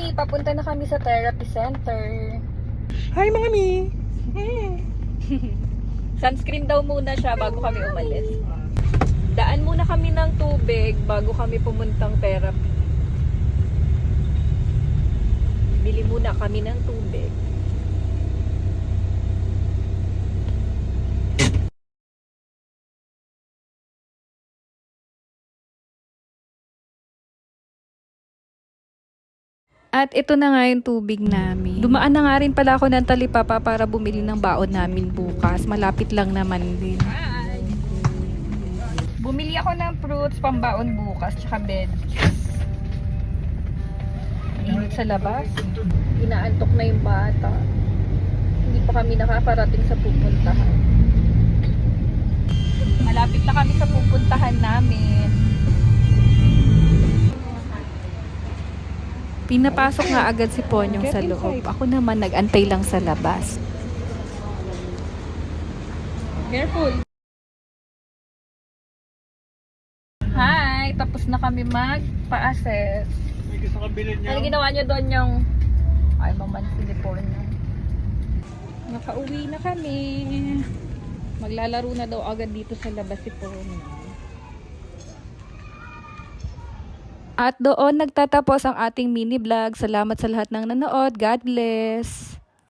Mi, papunta na kami sa therapy center. Hi mga mi! Sunscreen daw muna siya bago kami umalis. Daan muna kami ng tubig bago kami pumuntang therapy. Bili muna kami ng tubig. At ito na nga yung tubig namin. Dumaan na nga rin pala ako ng Talipapa para bumili ng baon namin bukas. Malapit lang naman din. Bumili ako ng fruits pambaon bukas, tsaka veggies. Init sa labas. Inaantok na yung bata. Hindi pa kami nakakarating sa pupuntahan. Malapit na kami sa pupuntahan namin. Pinapasok nga agad si Ponyong sa loob. Ako naman nag-antay lang sa labas. Careful! Hi! Tapos na kami magpa-assess. May gusto kang bilhin niyo? Ano ginawa niyo doon yung... Ay, mamansin ni Ponyo. Nakauwi na kami. Maglalaro na daw agad dito sa labas si Ponyo. At doon nagtatapos ang ating mini vlog. Salamat sa lahat ng nanood. God bless!